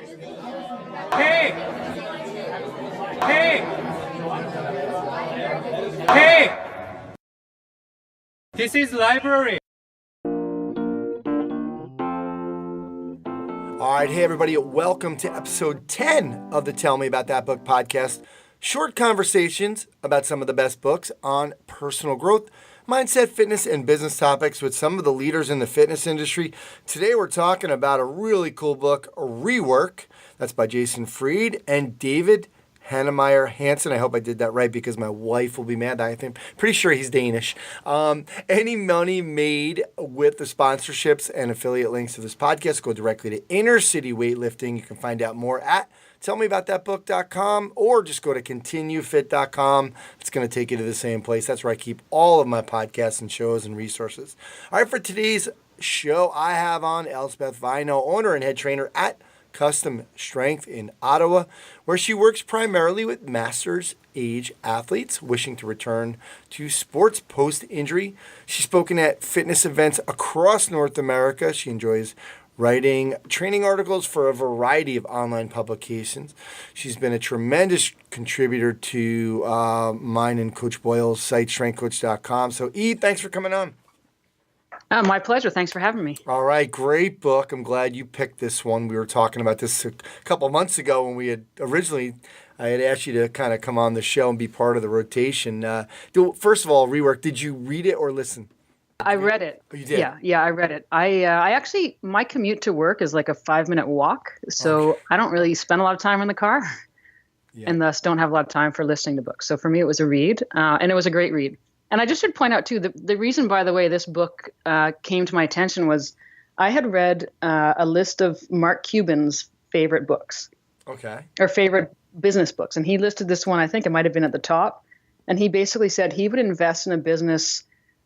Hey! Hey! Hey! This is library. All right, hey everybody, welcome to episode 10 of the Tell Me About That Book podcast. Short conversations about some of the best books on personal growth, mindset, fitness, and business topics with some of the leaders in the fitness industry. Today we're talking about a really cool book, Rework. That's by Jason Fried and David Hansson. I hope I did that right because my wife will be mad. Pretty sure he's Danish. Any money made with the sponsorships and affiliate links to this podcast go directly to Inner City Weightlifting. You can find out more at tellmeaboutthatbook.com or just go to continuefit.com. It's going to take you to the same place. That's where I keep all of my podcasts and shows and resources. All right, for today's show, I have on Elsbeth Vaino, owner and head trainer at Custom Strength in Ottawa, where she works primarily with master's age athletes wishing to return to sports post-injury. She's spoken at fitness events across North America. She enjoys writing training articles for a variety of online publications. She's been a tremendous contributor to mine and Coach Boyle's site, strengthcoach.com. So, E, thanks for coming on. My pleasure. Thanks for having me. All right. Great book. I'm glad you picked this one. We were talking about this a couple of months ago when I had asked you to kind of come on the show and be part of the rotation. First of all, Rework, did you read it or listen? I read it. Oh, you did? Yeah, I read it. I actually, my commute to work is like a 5-minute walk. So okay. I don't really spend a lot of time in the car and thus don't have a lot of time for listening to books. So for me, it was a read and it was a great read. And I just should point out, too, the reason, by the way, this book came to my attention was I had read a list of Mark Cuban's favorite books. Okay. Or favorite business books. And he listed this one, I think it might have been at the top. And he basically said he would invest in a business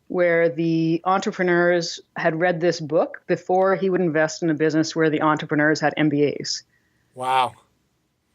where the entrepreneurs had read this book before he would invest in a business where the entrepreneurs had MBAs. Wow.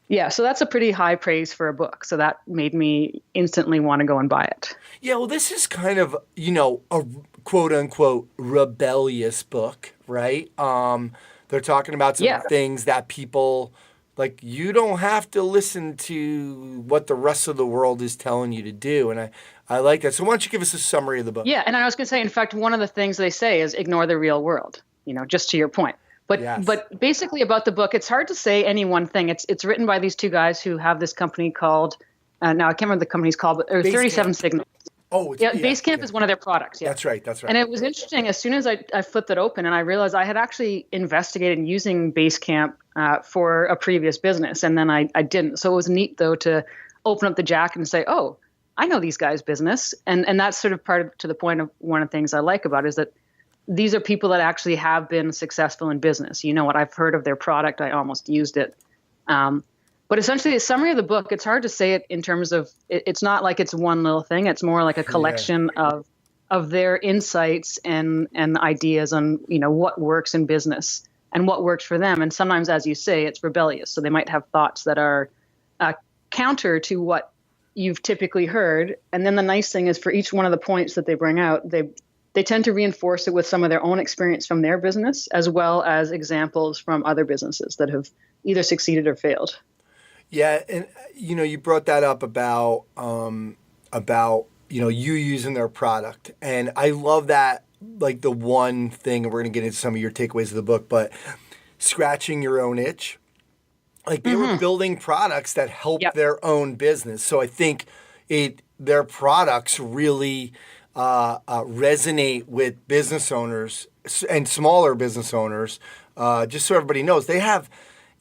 Yeah, so that's a pretty high praise for a book. So that made me instantly want to go and buy it. Yeah, well, this is kind of, a quote-unquote rebellious book, right? They're talking about some things that people, like, you don't have to listen to what the rest of the world is telling you to do. And I like that. So why don't you give us a summary of the book? Yeah, and I was going to say, in fact, one of the things they say is ignore the real world, just to your point. But basically about the book, it's hard to say any one thing. It's written by these two guys who have this company called, now I can't remember the company's called, but 37 Signals. Oh, Basecamp is one of their products. Yeah. That's right. And it was interesting. As soon as I flipped it open and I realized I had actually investigated using Basecamp for a previous business, and then I didn't. So it was neat, though, to open up the jacket and say, oh, I know these guys' business. And that's sort of to the point of one of the things I like about it is that these are people that actually have been successful in business. You know what? I've heard of their product. I almost used it. But essentially, a summary of the book, it's hard to say it in terms of, it's not like it's one little thing. It's more like a collection of their insights and ideas on, what works in business and what works for them. And sometimes, as you say, it's rebellious. So they might have thoughts that are counter to what you've typically heard. And then the nice thing is for each one of the points that they bring out, they tend to reinforce it with some of their own experience from their business, as well as examples from other businesses that have either succeeded or failed. Yeah, and you brought that up about you using their product, and I love that. Like the one thing, and we're going to get into some of your takeaways of the book, but scratching your own itch. Like they were building products that help their own business, so I think their products really resonate with business owners and smaller business owners. Just so everybody knows, they have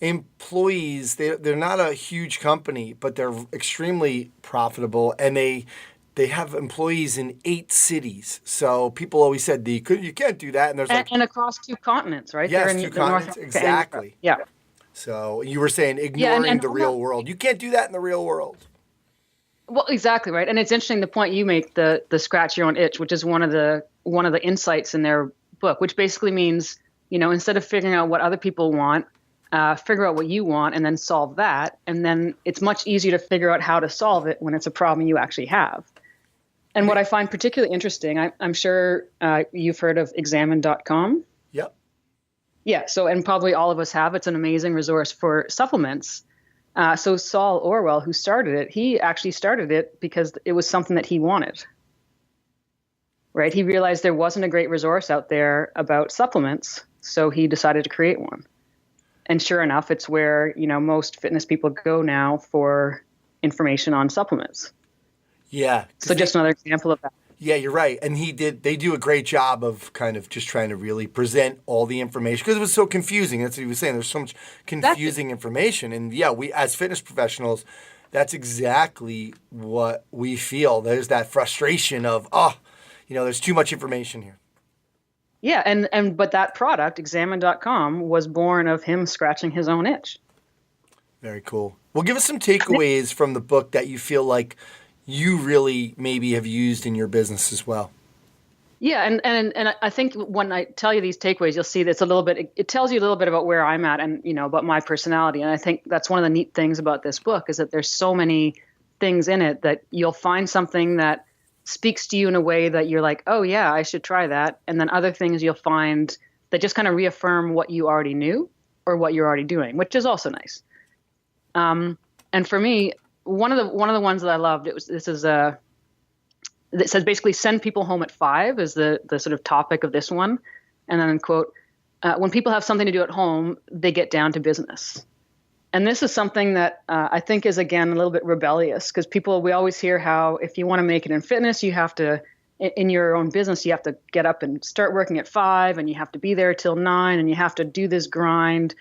employees. They're not a huge company, but they're extremely profitable, and they have employees in 8 cities. So people always said you can't do that, and there's and across 2 continents, right? Yes, they're in 2 continents, exactly. Yeah. So you were saying ignoring the real world. You can't do that in the real world. Well, exactly right, and it's interesting the point you make, the scratch your own itch, which is one of the insights in their book, which basically means instead of figuring out what other people want, figure out what you want and then solve that, and then it's much easier to figure out how to solve it when it's a problem you actually have. And what I find particularly interesting, I'm sure you've heard of examine.com. Yep. Yeah. So, and probably all of us have, it's an amazing resource for supplements. So Saul Orwell, who started it, he actually started it because it was something that he wanted, right? He realized there wasn't a great resource out there about supplements. So he decided to create one. And sure enough, it's where, most fitness people go now for information on supplements. Yeah. So just another example of that. Yeah, you're right. And they do a great job of kind of just trying to really present all the information because it was so confusing. That's what he was saying. There's so much confusing information. And yeah, we as fitness professionals, that's exactly what we feel. There's that frustration of, there's too much information here. Yeah, but that product, examine.com, was born of him scratching his own itch. Very cool. Well, give us some takeaways from the book that you feel like you really maybe have used in your business as well. Yeah, and I think when I tell you these takeaways, you'll see that it's a little bit, it tells you a little bit about where I'm at and, about my personality. And I think that's one of the neat things about this book is that there's so many things in it that you'll find something that speaks to you in a way that you're like, oh yeah, I should try that. And then other things you'll find that just kind of reaffirm what you already knew or what you're already doing, which is also nice. And for me, one of the ones that I loved, it says basically send people home at 5 is the sort of topic of this one. And then quote, when people have something to do at home, they get down to business. And this is something that I think is, again, a little bit rebellious because we always hear how if you want to make it in fitness, you have to, in your own business, you have to get up and start working at 5 and you have to be there till 9 and you have to do this grind,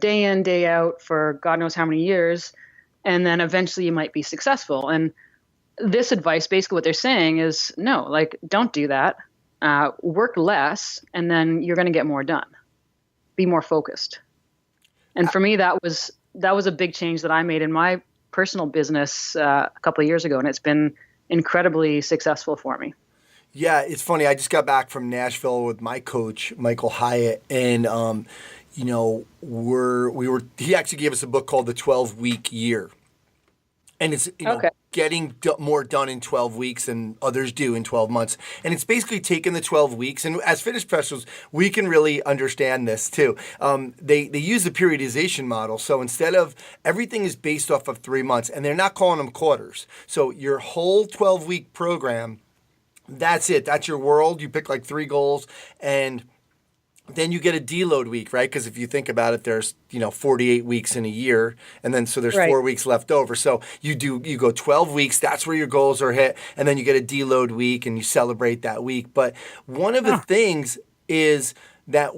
day in, day out for God knows how many years. And then eventually you might be successful. And this advice, basically what they're saying is, no, don't do that. Work less and then you're going to get more done. Be more focused. And for me, that was a big change that I made in my personal business a couple of years ago, and it's been incredibly successful for me. Yeah, it's funny. I just got back from Nashville with my coach, Michael Hyatt, and he actually gave us a book called The 12-Week Year. And it's getting more done in 12 weeks than others do in 12 months. And it's basically taken the 12 weeks. And as fitness professionals, we can really understand this too. They use the periodization model. So instead of everything is based off of 3 months, and they're not calling them quarters. So your whole 12-week program, that's it. That's your world. You pick 3 goals and then you get a deload week, right? Because if you think about it, there's 48 weeks in a year, and then so there's 4 weeks left over. So you go 12 weeks. That's where your goals are hit, and then you get a deload week, and you celebrate that week. But one of the things is that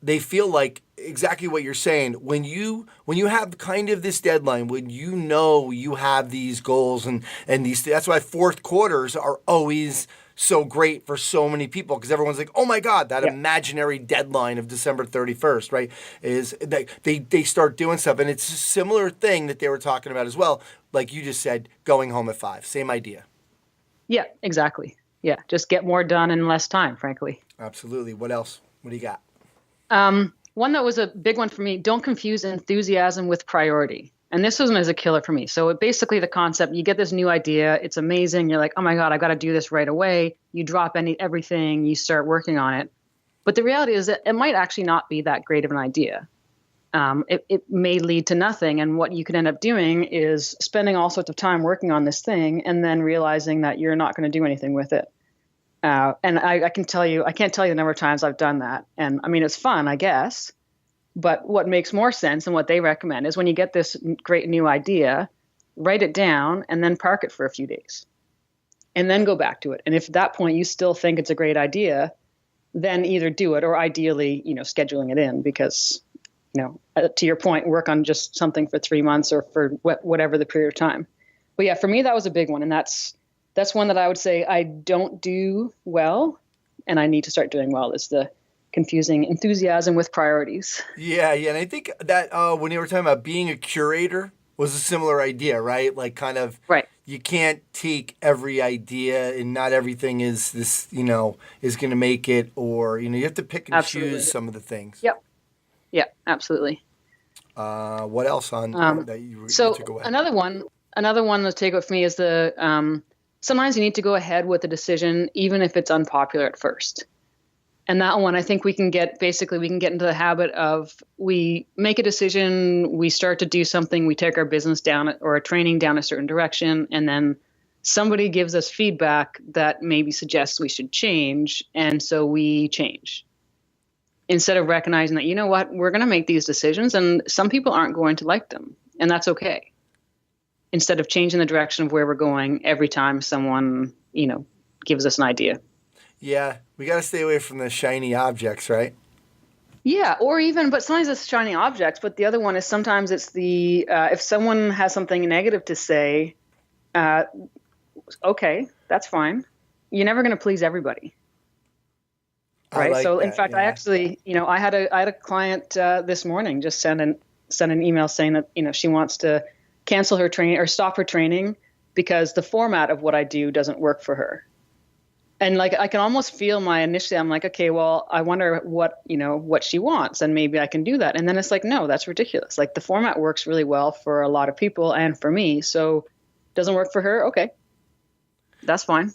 they feel like exactly what you're saying. When you have kind of this deadline, when you have these goals and these, that's why fourth quarters are always so great for so many people because everyone's like, oh my God, that imaginary deadline of December 31st, right? Is that they start doing stuff. And it's a similar thing that they were talking about as well. Like you just said, going home at 5, same idea. Yeah, exactly. Yeah. Just get more done in less time, frankly. Absolutely. What else? What do you got? One that was a big one for me, don't confuse enthusiasm with priority. And this one is a killer for me. So basically the concept, you get this new idea, it's amazing. You're like, oh my God, I got to do this right away. You drop everything, you start working on it. But the reality is that it might actually not be that great of an idea. It may lead to nothing. And what you could end up doing is spending all sorts of time working on this thing and then realizing that you're not going to do anything with it. And I can't tell you the number of times I've done that. And I mean, it's fun, I guess. But what makes more sense and what they recommend is when you get this great new idea, write it down and then park it for a few days and then go back to it. And if at that point you still think it's a great idea, then either do it or ideally, scheduling it in because, to your point, work on just something for 3 months or for whatever the period of time. But yeah, for me, that was a big one. And that's one that I would say I don't do well and I need to start doing well is the confusing enthusiasm with priorities. Yeah. And I think that when you were talking about being a curator was a similar idea, right? Like kind of, right. You can't take every idea and not everything is this, is going to make it or, you have to pick and choose some of the things. Yep. Yeah, absolutely. What else on that you took away? Another one to take away for me is sometimes you need to go ahead with a decision, even if it's unpopular at first. And that one, I think we can get into the habit of, we make a decision, we start to do something, we take our business down or our training down a certain direction, and then somebody gives us feedback that maybe suggests we should change. And so we change instead of recognizing that, you know what, we're going to make these decisions and some people aren't going to like them. And that's okay. Instead of changing the direction of where we're going every time someone, gives us an idea. Yeah, we got to stay away from the shiny objects, right? Yeah, but sometimes it's shiny objects. But the other one is sometimes it's if someone has something negative to say, okay, that's fine. You're never going to please everybody, right? Like so that, in fact, yeah. I actually, I had a client this morning just send an email saying that she wants to cancel her training or stop her training because the format of what I do doesn't work for her. And like, I can almost feel I'm like, okay, well, I wonder what she wants and maybe I can do that. And then it's like, no, that's ridiculous. Like the format works really well for a lot of people and for me. So it doesn't work for her. Okay. That's fine.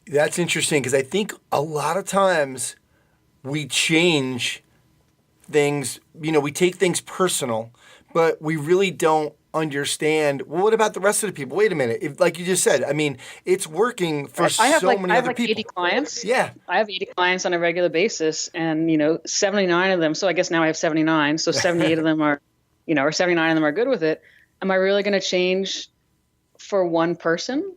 That's interesting because I think a lot of times we change things, we take things personal, but we really don't understand, well, what about the rest of the people? Wait a minute. If, like you just said, I mean, it's working for many other people. 80 clients. Yeah. I have 80 clients on a regular basis and, 79 of them. So I guess now I have 79. So 78 of them are, or 79 of them are good with it. Am I really going to change for one person?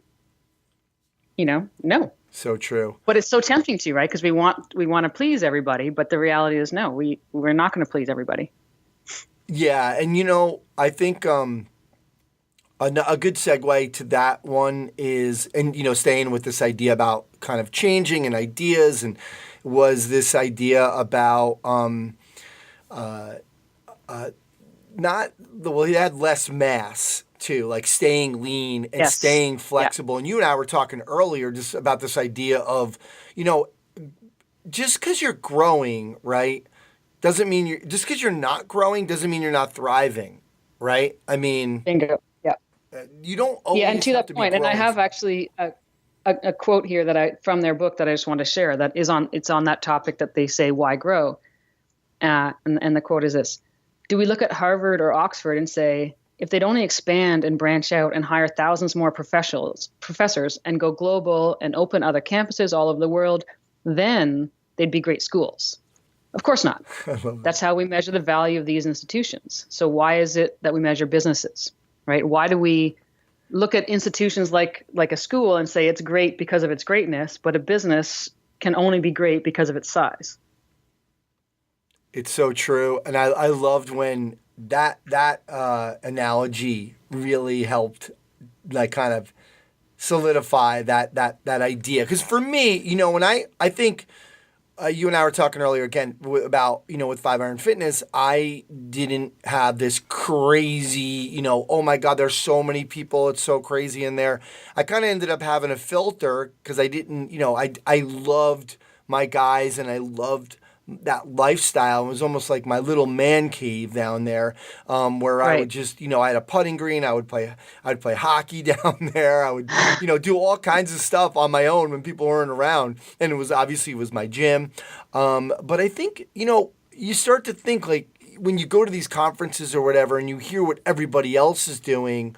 No. So true. But it's so tempting to, right? Because we want to please everybody. But the reality is, no, we're not going to please everybody. Yeah, and I think a good segue to that one is, and staying with this idea about kind of changing and ideas, and was this idea about he had less mass too, like staying lean and staying flexible. Yeah. And you and I were talking earlier just about this idea of, just because you're growing, right? Doesn't mean just because you're not growing doesn't mean you're not thriving, right? I mean, bingo. Yeah. You don't always. Yeah, and to that point, and I have actually a quote here from their book that I just want to share. It's on that topic that they say, why grow? And the quote is this: do we look at Harvard or Oxford and say, if they'd only expand and branch out and hire thousands more professors and go global and open other campuses all over the world, then they'd be great schools? Of course not. That's how we measure the value of these institutions. So why is it that we measure businesses, right? Why do we look at institutions like a school and say it's great because of its greatness, but a business can only be great because of its size? It's so true. And I loved when that analogy really helped, like, kind of solidify that idea. Because for me, when I think you and I were talking earlier again about, with 5 Iron Fitness, I didn't have this crazy, oh my God, there's so many people, it's so crazy in there. I kind of ended up having a filter because I didn't, I loved my guys and I loved that lifestyle. It was almost like my little man cave down there, where right. I would just, I had a putting green. I'd play hockey down there. I would, do all kinds of stuff on my own when people weren't around. And it was my gym. But I think, you start to think, like, when you go to these conferences or whatever, and you hear what everybody else is doing,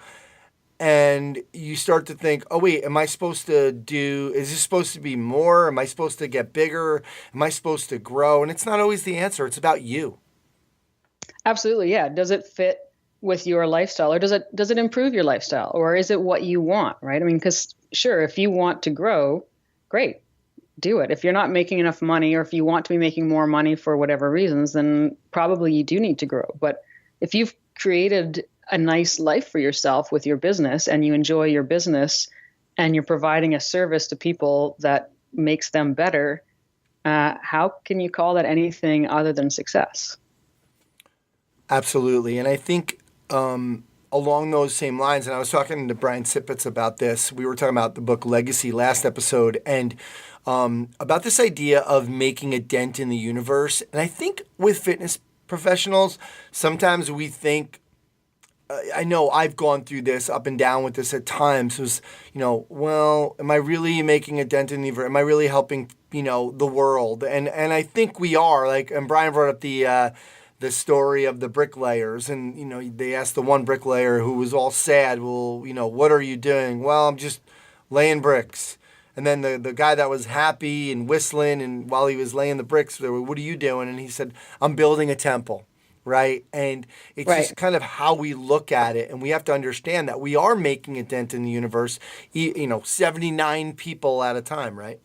and you start to think, oh, wait, is this supposed to be more? Am I supposed to get bigger? Am I supposed to grow? And it's not always the answer. It's about you. Absolutely, yeah. Does it fit with your lifestyle, or does it improve your lifestyle? Or is it what you want, right? I mean, because sure, if you want to grow, great, do it. If you're not making enough money, or if you want to be making more money for whatever reasons, then probably you do need to grow. But if you've created a nice life for yourself with your business and you enjoy your business and you're providing a service to people that makes them better, how can you call that anything other than success? Absolutely. And I think along those same lines, and I was talking to Brian Sipitz about this, we were talking about the book Legacy last episode, and about this idea of making a dent in the universe. And I think with fitness professionals, sometimes we think, I know I've gone through this up and down with this at times. Was, well, am I really making a dent in the universe? Am I really helping, the world. And I think we are, like, and Brian brought up the story of the bricklayers, and they asked the one bricklayer who was all sad, well, what are you doing? Well, I'm just laying bricks. And then the guy that was happy and whistling, and while he was laying the bricks, they were, what are you doing? And he said, I'm building a temple, right? And it's just kind of how we look at it. And we have to understand that we are making a dent in the universe, 79 people at a time, right?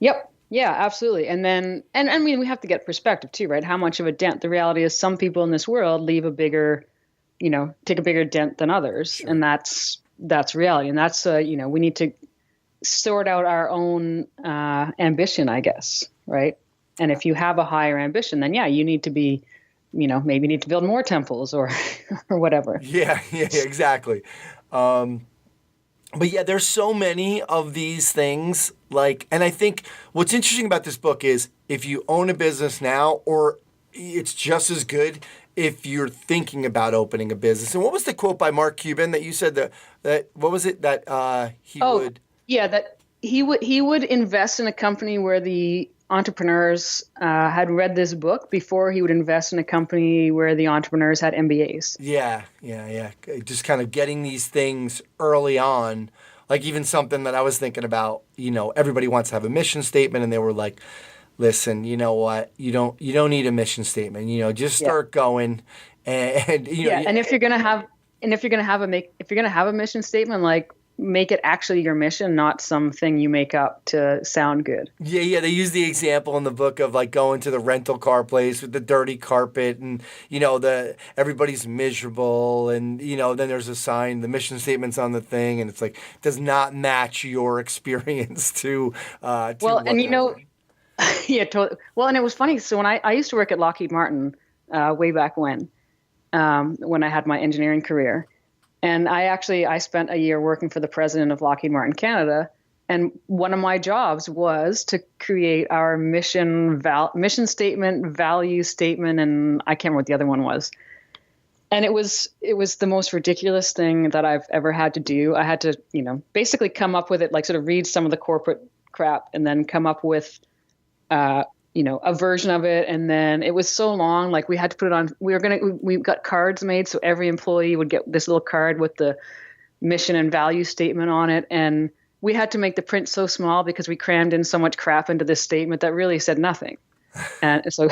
Yep. Yeah, absolutely. And then, and I mean, we have to get perspective too, right? How much of a dent? The reality is some people in this world leave a bigger, take a bigger dent than others. Sure. And that's reality. And that's, we need to sort out our own ambition, I guess, right? And if you have a higher ambition, then you need to be, maybe you need to build more temples or or whatever. Yeah, exactly. But yeah, there's so many of these things, and I think what's interesting about this book is if you own a business now, or it's just as good if you're thinking about opening a business. And what was the quote by Mark Cuban that you said that what was it that he would? Yeah, that he would invest in a company where the entrepreneurs had read this book before he would invest in a company where the entrepreneurs had MBAs. Yeah. Just kind of getting these things early on, like even something that I was thinking about, everybody wants to have a mission statement, and they were like, listen, you know what? You don't need a mission statement, just start going. And and if you're going to have a mission statement, like, make it actually your mission, not something you make up to sound good. Yeah. They use the example in the book of like going to the rental car place with the dirty carpet, and everybody's miserable, and then there's a sign, the mission statement's on the thing, and it's like does not match your experience to well, and yeah, totally. Well, and it was funny. So when I used to work at Lockheed Martin way back when I had my engineering career. And I spent a year working for the president of Lockheed Martin Canada. And one of my jobs was to create our mission statement, value statement, and I can't remember what the other one was. And it was the most ridiculous thing that I've ever had to do. I had to, basically come up with it, like sort of read some of the corporate crap and then come up with, a version of it. And then it was so long, like we had to put it on, we got cards made. So every employee would get this little card with the mission and value statement on it. And we had to make the print so small because we crammed in so much crap into this statement that really said nothing. And so,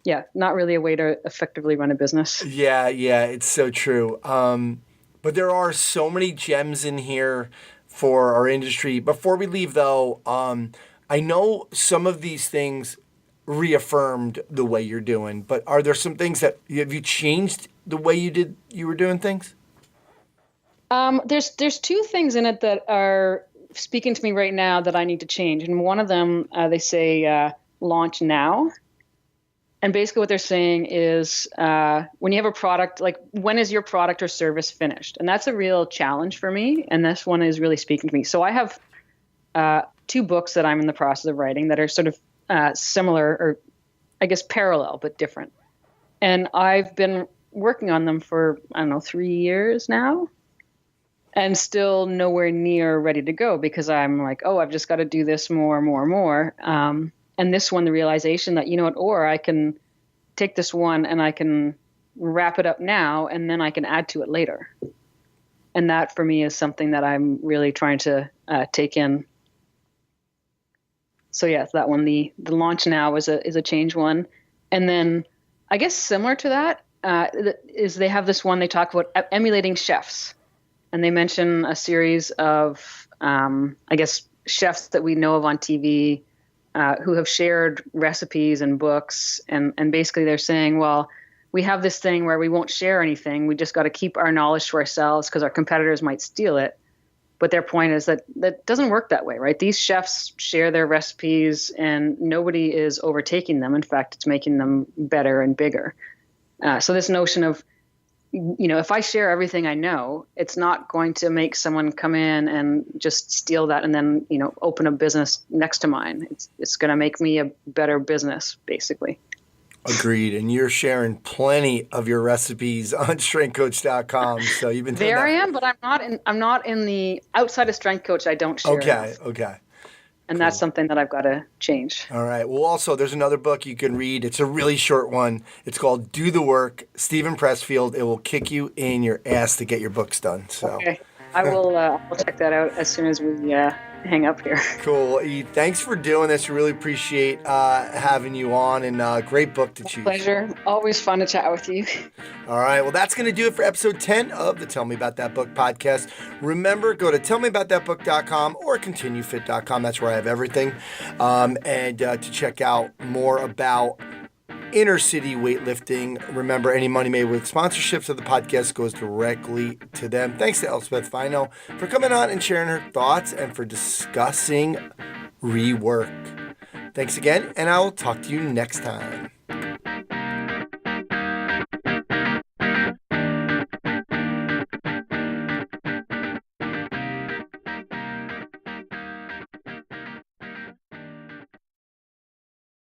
yeah, not really a way to effectively run a business. Yeah, it's so true. But there are so many gems in here for our industry. Before we leave, though, I know some of these things reaffirmed the way you're doing, but are there some things have you changed the way you were doing things? There's two things in it that are speaking to me right now that I need to change. And one of them, they say, launch now. And basically what they're saying is, when you have a product, like when is your product or service finished? And that's a real challenge for me. And this one is really speaking to me. So I have, 2 books that I'm in the process of writing that are sort of similar, or I guess parallel, but different. And I've been working on them for, 3 years now, and still nowhere near ready to go because I'm like, I've just got to do this more. And this one, the realization that, or I can take this one and I can wrap it up now, and then I can add to it later. And that for me is something that I'm really trying to take in. So yeah, that one, the launch now is a change one. And then I guess similar to that is they have this one, they talk about emulating chefs. And they mention a series of, chefs that we know of on TV who have shared recipes and books. And basically they're saying, well, we have this thing where we won't share anything. We just got to keep our knowledge to ourselves because our competitors might steal it. But their point is that doesn't work that way, right? These chefs share their recipes and nobody is overtaking them. In fact, it's making them better and bigger. So this notion of, if I share everything I know, it's not going to make someone come in and just steal that and then, open a business next to mine. It's going to make me a better business, basically. Agreed. And you're sharing plenty of your recipes on strengthcoach.com. So you've been doing there that. I am, but I'm not in the outside of Strength Coach. I don't share. Okay. And that's something that I've got to change. All right. Well, also, there's another book you can read. It's a really short one. It's called Do the Work, Stephen Pressfield. It will kick you in your ass to get your books done. So. Okay. I will check that out as soon as we hang up here. Cool. E, thanks for doing this. Really appreciate having you on, and great book to choose. Pleasure. Always fun to chat with you. All right. Well, that's going to do it for episode 10 of the Tell Me About That Book podcast. Remember, go to tellmeaboutthatbook.com or continuefit.com. That's where I have everything. And to check out more about inner city weightlifting. Remember, any money made with sponsorships of the podcast goes directly to them. Thanks to Elsbeth Vaino for coming on and sharing her thoughts and for discussing Rework. Thanks again, and I will talk to you next time.